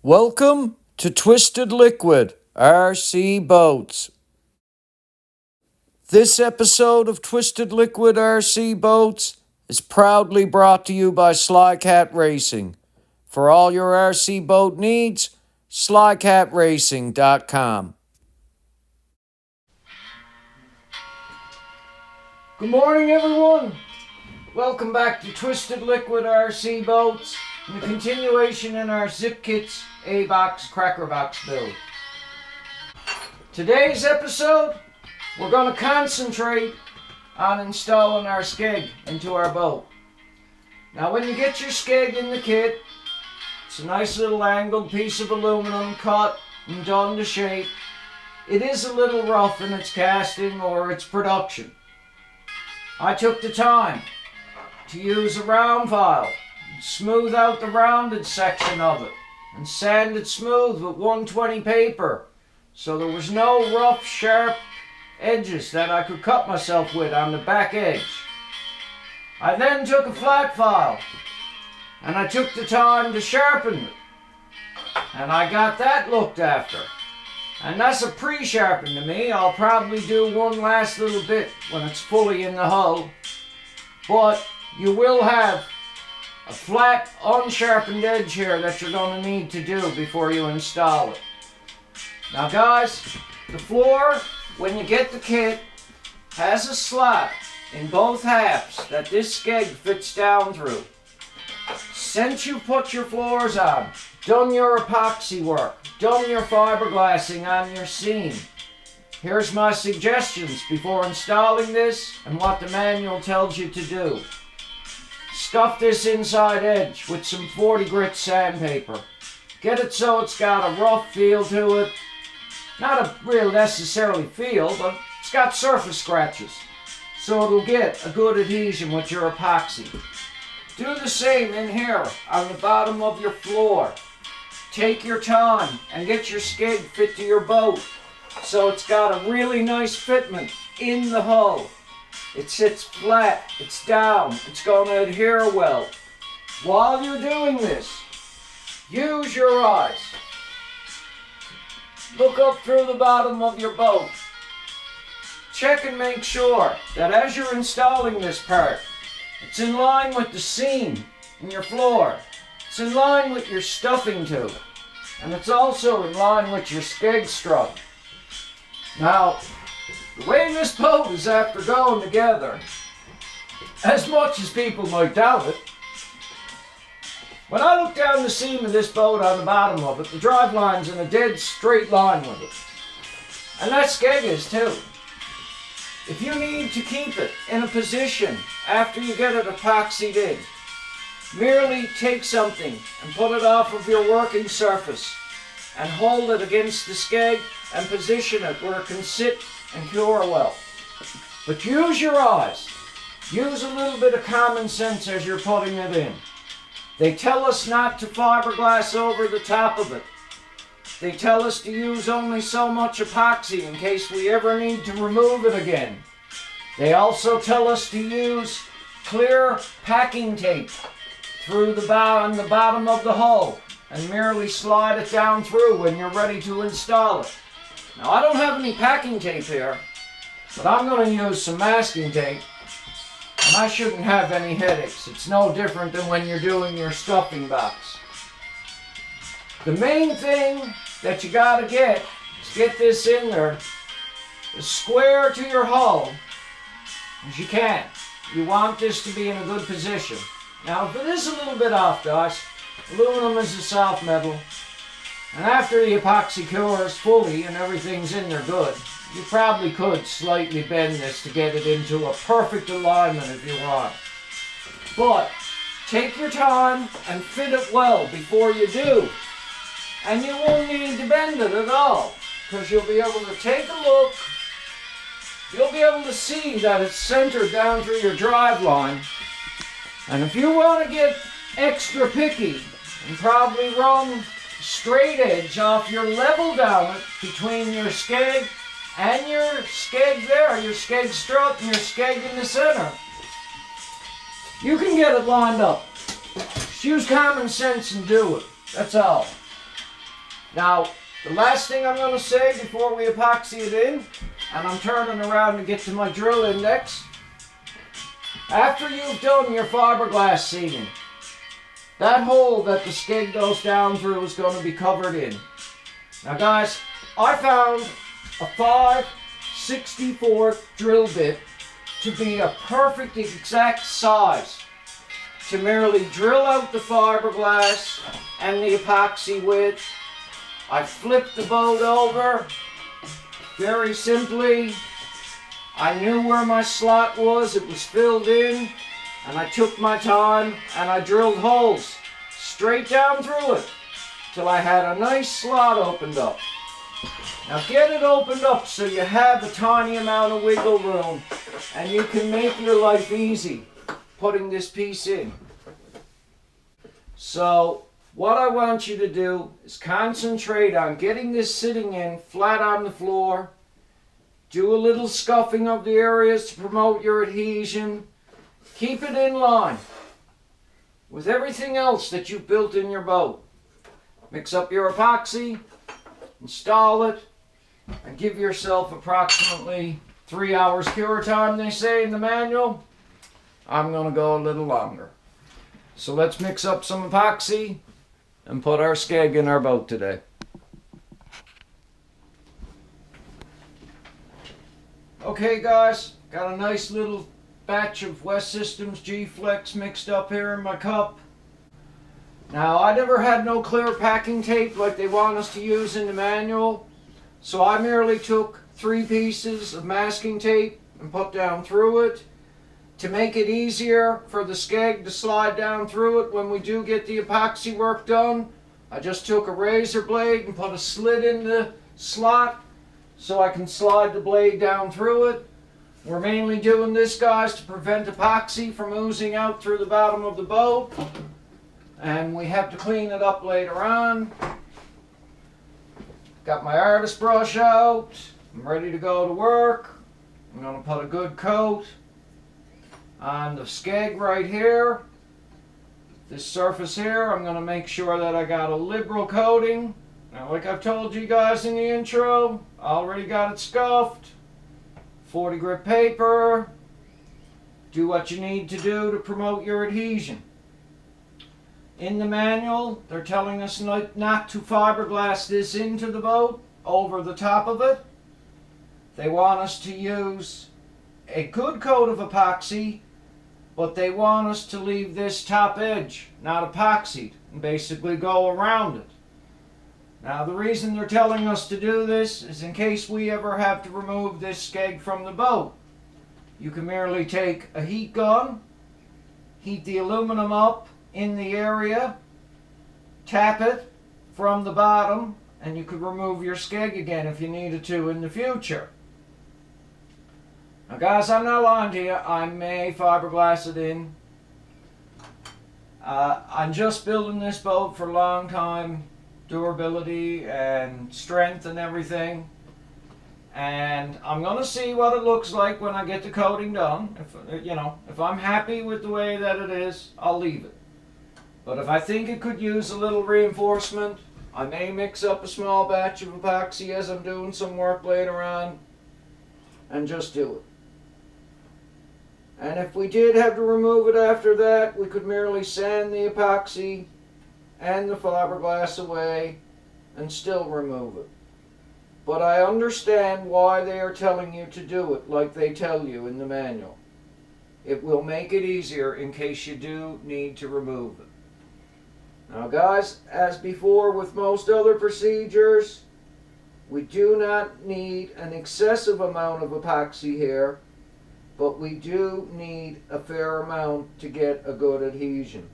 Welcome to Twisted Liquid RC Boats. This episode of Twisted Liquid RC Boats is proudly brought to you by Slycat Racing. For all your RC boat needs, slycatracing.com. Good morning, everyone. Welcome back to Twisted Liquid RC Boats and the continuation in our Zippkits A-Box Crackerbox build. Today's episode, we're going to concentrate on installing our Skeg into our boat. Now when you get your Skeg in the kit, it's a nice little angled piece of aluminum cut and done to shape. It is a little rough in its casting or its production. I took the time to use a round file, smooth out the rounded section of it, and sand it smooth with 120 paper so there was no rough, sharp edges that I could cut myself with on the back edge. I then took a flat file and I took the time to sharpen it, and I got that looked after. And that's a pre-sharpen to me. I'll probably do one last little bit when it's fully in the hull. But you will have a flat, unsharpened edge here that you're going to need to do before you install it. Now guys, the floor, when you get the kit, has a slot in both halves that this Skeg fits down through. Since you put your floors on, done your epoxy work, done your fiberglassing on your seam, here's my suggestions before installing this and what the manual tells you to do. Stuff this inside edge with some 40 grit sandpaper. Get it so it's got a rough feel to it. Not a real necessarily feel, but it's got surface scratches. So it'll get a good adhesion with your epoxy. Do the same in here on the bottom of your floor. Take your time and get your Skeg fit to your boat so it's got a really nice fitment in the hull. It sits flat, it's down, it's going to adhere well. While you're doing this, use your eyes. Look up through the bottom of your boat. Check and make sure that as you're installing this part, it's in line with the seam in your floor. It's in line with your stuffing tube. And it's also in line with your Skeg strut. Now, the way this boat is after going together, as much as people might doubt it, when I look down the seam of this boat on the bottom of it, the drive line's in a dead straight line with it. And that Skeg is too. If you need to keep it in a position after you get it epoxied in, merely take something and put it off of your working surface and hold it against the Skeg and position it where it can sit and cure well. But use your eyes. Use a little bit of common sense as you're putting it in. They tell us not to fiberglass over the top of it. They tell us to use only so much epoxy in case we ever need to remove it again. They also tell us to use clear packing tape through the bottom of the hull and merely slide it down through when you're ready to install it. Now I don't have any packing tape here, but I'm going to use some masking tape, and I shouldn't have any headaches. It's no different than when you're doing your stuffing box. The main thing that you got to get to get this in there as square to your hull as you can. You want this to be in a good position. Now if it is a little bit off, guys, aluminum is a soft metal, and after the epoxy cures fully and everything's in there good, you probably could slightly bend this to get it into a perfect alignment if you want. But take your time and fit it well before you do. And you won't need to bend it at all, because you'll be able to take a look. You'll be able to see that it's centered down through your drive line. And if you want to get extra picky and probably run straight edge off your level down it between your Skeg and your Skeg there, your Skeg strut and your Skeg in the center, you can get it lined up. Just use common sense and do it. That's all. Now, the last thing I'm going to say before we epoxy it in, and I'm turning around to get to my drill index. After you've done your fiberglass seating, that hole that the skeg goes down through is going to be covered in. Now guys, I found a 5/64 drill bit to be a perfect exact size to merely drill out the fiberglass and the epoxy with. I flipped the boat over very simply. I knew where my slot was, it was filled in, and I took my time and I drilled holes straight down through it till I had a nice slot opened up. Now get it opened up so you have a tiny amount of wiggle room and you can make your life easy putting this piece in. So what I want you to do is concentrate on getting this sitting in flat on the floor. Do a little scuffing of the areas to promote your adhesion. Keep it in line with everything else that you've built in your boat. Mix up your epoxy, install it, and give yourself approximately 3 hours cure time, they say in the manual. I'm going to go a little longer. So let's mix up some epoxy and put our skeg in our boat today. Okay guys, got a nice little batch of West Systems G-Flex mixed up here in my cup. Now I never had no clear packing tape like they want us to use in the manual, so I merely took 3 pieces of masking tape and put down through it to make it easier for the skeg to slide down through it when we do get the epoxy work done. I just took a razor blade and put a slit in the slot so I can slide the blade down through it. We're mainly doing this, guys, to prevent epoxy from oozing out through the bottom of the boat, and we have to clean it up later on. Got my artist brush out. I'm ready to go to work. I'm going to put a good coat on the skeg right here. This surface here, I'm going to make sure that I got a liberal coating. Now, like I've told you guys in the intro, I already got it scuffed. 40 grit paper. Do what you need to do to promote your adhesion. In the manual, they're telling us not to fiberglass this into the boat, over the top of it. They want us to use a good coat of epoxy, but they want us to leave this top edge not epoxied and basically go around it. Now the reason they're telling us to do this is in case we ever have to remove this skeg from the boat. You can merely take a heat gun, heat the aluminum up in the area, tap it from the bottom, and you could remove your skeg again if you needed to in the future. Now guys, I'm not lying to you, I may fiberglass it in. I'm just building this boat for a long time durability and strength and everything, and I'm gonna see what it looks like when I get the coating done. If I'm happy with the way that it is, I'll leave it. But if I think it could use a little reinforcement, I may mix up a small batch of epoxy as I'm doing some work later on and just do it. And if we did have to remove it after that, we could merely sand the epoxy and the fiberglass away and still remove it. But I understand why they are telling you to do it like they tell you in the manual. It will make it easier in case you do need to remove it. Now guys, as before with most other procedures, we do not need an excessive amount of epoxy here, but we do need a fair amount to get a good adhesion.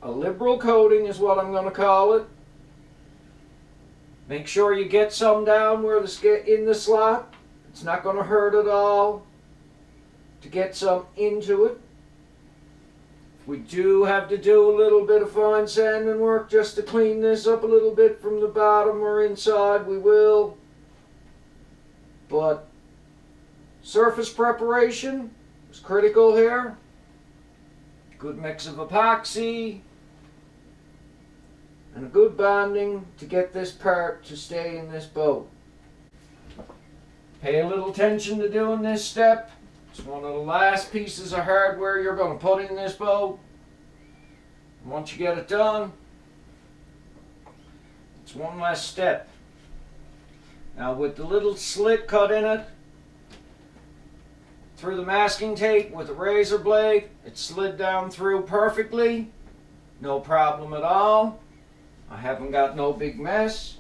A liberal coating is what I'm going to call it. Make sure you get some down where in the slot. It's not going to hurt at all to get some into it. If we do have to do a little bit of fine sanding work just to clean this up a little bit from the bottom or inside, we will. But surface preparation is critical here. Good mix of epoxy and a good bonding to get this part to stay in this boat. Pay a little attention to doing this step. It's one of the last pieces of hardware you're going to put in this boat. And once you get it done, it's one less step. Now with the little slit cut in it, through the masking tape with a razor blade, it slid down through perfectly. No problem at all. I haven't got no big mess.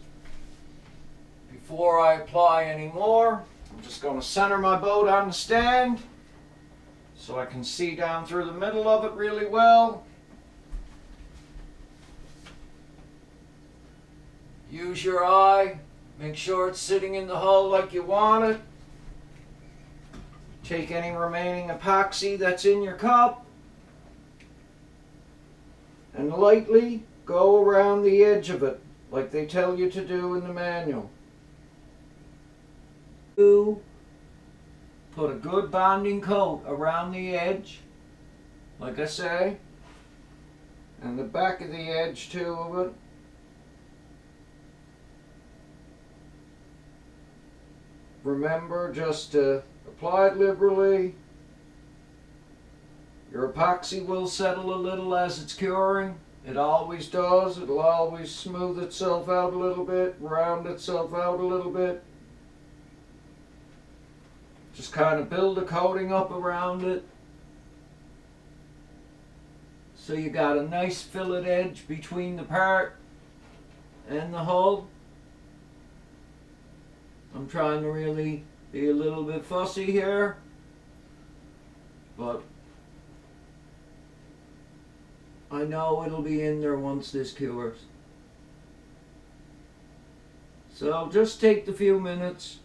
Before I apply any more, I'm just going to center my boat on the stand so I can see down through the middle of it really well. Use your eye. Make sure it's sitting in the hull like you want it. Take any remaining epoxy that's in your cup and lightly go around the edge of it like they tell you to do in the manual. Put a good bonding coat around the edge, like I say, and the back of the edge too of it. Remember just to apply it liberally. Your epoxy will settle a little as it's curing. It always does. It'll always smooth itself out a little bit, round itself out a little bit. Just kind of build a coating up around it. So you got a nice fillet edge between the part and the hull. I'm trying to really be a little bit fussy here, but I know it'll be in there once this cures. So just take the few minutes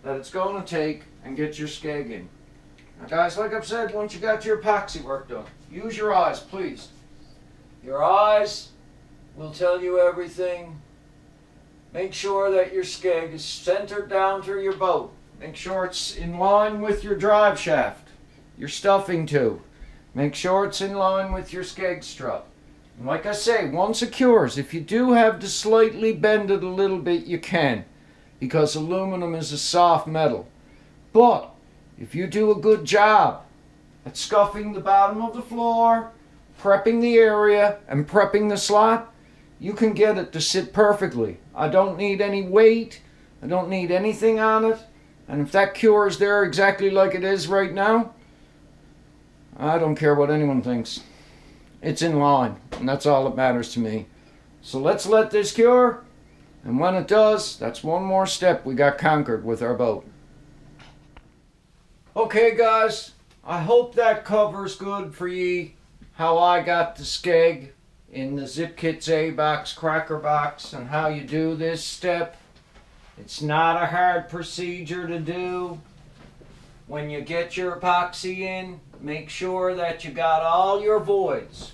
that it's going to take and get your skeg in. Now guys, like I've said, once you got your epoxy work done, use your eyes, please. Your eyes will tell you everything. Make sure that your skeg is centered down through your boat. Make sure it's in line with your drive shaft, your stuffing tube. Make sure it's in line with your skeg strut. And like I say, once it cures, if you do have to slightly bend it a little bit, you can, because aluminum is a soft metal. But if you do a good job at scuffing the bottom of the floor, prepping the area, and prepping the slot, you can get it to sit perfectly. I don't need any weight. I don't need anything on it. And if that cure is there exactly like it is right now, I don't care what anyone thinks. It's in line, and that's all that matters to me. So let's let this cure, and when it does, that's one more step we got conquered with our boat. Okay guys, I hope that covers good for ye how I got the skeg in the Zippkits A-Box, Crackerbox, and how you do this step. It's not a hard procedure to do. When you get your epoxy in, make sure that you got all your voids.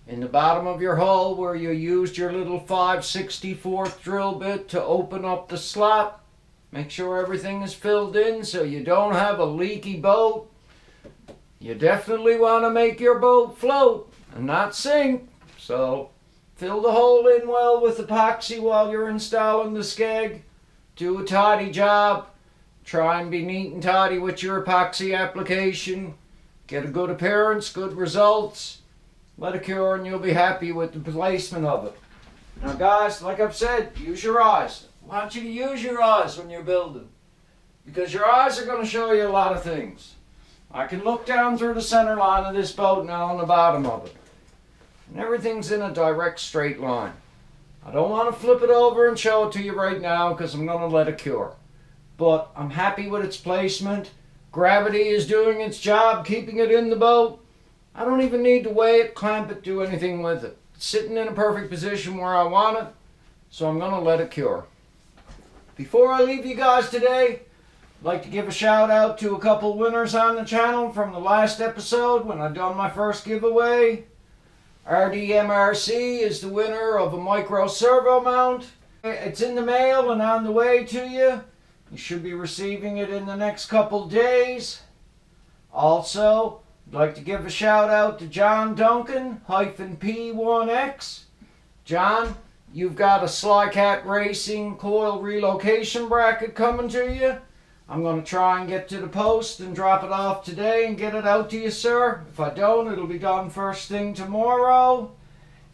In the bottom of your hull where you used your little 5/64 drill bit to open up the slot, make sure everything is filled in so you don't have a leaky boat. You definitely want to make your boat float and not sink. So fill the hole in well with epoxy while you're installing the skeg. Do a tidy job. Try and be neat and tidy with your epoxy application. Get a good appearance, good results. Let it cure and you'll be happy with the placement of it. Now guys, like I've said, use your eyes. I want you to use your eyes when you're building, because your eyes are going to show you a lot of things. I can look down through the center line of this boat now on the bottom of it, and everything's in a direct straight line. I don't want to flip it over and show it to you right now because I'm going to let it cure. But I'm happy with its placement. Gravity is doing its job, keeping it in the boat. I don't even need to weigh it, clamp it, do anything with it. It's sitting in a perfect position where I want it, so I'm going to let it cure. Before I leave you guys today, I'd like to give a shout out to a couple winners on the channel from the last episode when I done my first giveaway. RDMRC is the winner of a micro servo mount. It's in the mail and on the way to you. You should be receiving it in the next couple days. Also, I'd like to give a shout out to John Duncan, -P1X. John, you've got a Sly Cat Racing coil relocation bracket coming to you. I'm going to try and get to the post and drop it off today and get it out to you, sir. If I don't, it'll be done first thing tomorrow.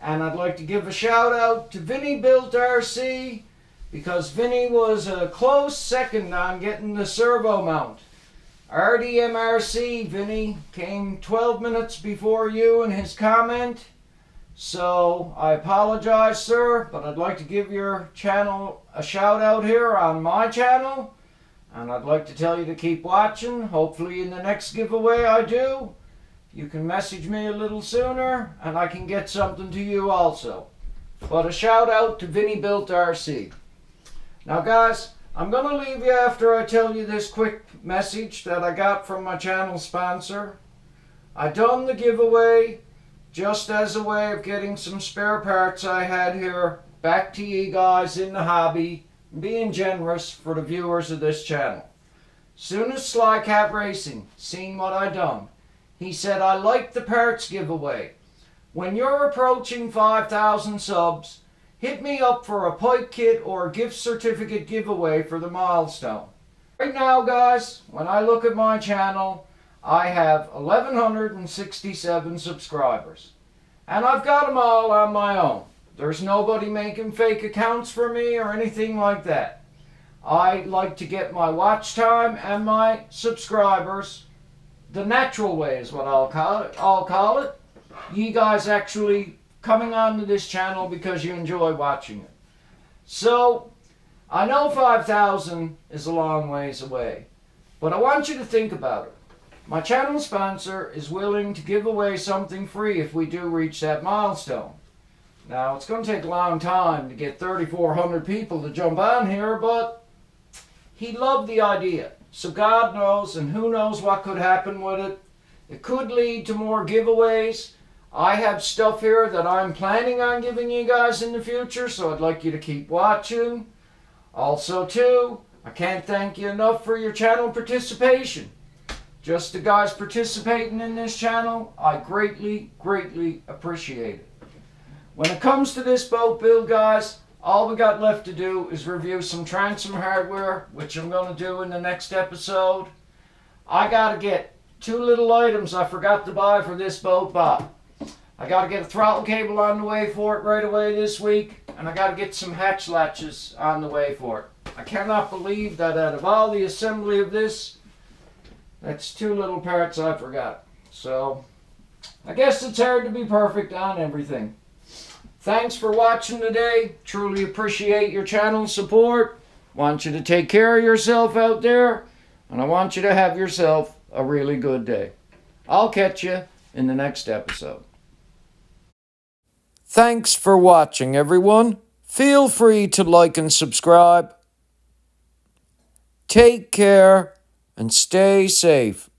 And I'd like to give a shout out to Vinny Built RC, because Vinny was a close second on getting the servo mount. RDMRC, Vinny, came 12 minutes before you in his comment. So I apologize, sir, but I'd like to give your channel a shout out here on my channel. And I'd like to tell you to keep watching. Hopefully in the next giveaway I do, you can message me a little sooner and I can get something to you also. But a shout out to Vinny Built RC. Now guys, I'm going to leave you after I tell you this quick message that I got from my channel sponsor. I done the giveaway just as a way of getting some spare parts I had here back to you guys in the hobby, being generous for the viewers of this channel. Soon as Sly Cat Racing seen what I done, he said, I like the parts giveaway. When you're approaching 5,000 subs, hit me up for a pipe kit or a gift certificate giveaway for the milestone. Right now guys, when I look at my channel, I have 1,167 subscribers. And I've got them all on my own. There's nobody making fake accounts for me or anything like that. I like to get my watch time and my subscribers the natural way is what I'll call it. You guys actually coming onto this channel because you enjoy watching it. So, I know 5,000 is a long ways away, but I want you to think about it. My channel sponsor is willing to give away something free if we do reach that milestone. Now, it's going to take a long time to get 3,400 people to jump on here, but he loved the idea. So God knows, and who knows what could happen with it. It could lead to more giveaways. I have stuff here that I'm planning on giving you guys in the future, so I'd like you to keep watching. Also, too, I can't thank you enough for your channel participation. Just the guys participating in this channel, I greatly, greatly appreciate it. When it comes to this boat build, guys, all we got left to do is review some transom hardware, which I'm going to do in the next episode. I got to get two little items I forgot to buy for this boat, Bob. I got to get a throttle cable on the way for it right away this week, and I got to get some hatch latches on the way for it. I cannot believe that out of all the assembly of this, that's two little parts I forgot. So, I guess it's hard to be perfect on everything. Thanks for watching today. Truly appreciate your channel support. Want you to take care of yourself out there, and I want you to have yourself a really good day. I'll catch you in the next episode. Thanks for watching, everyone. Feel free to like and subscribe. Take care and stay safe.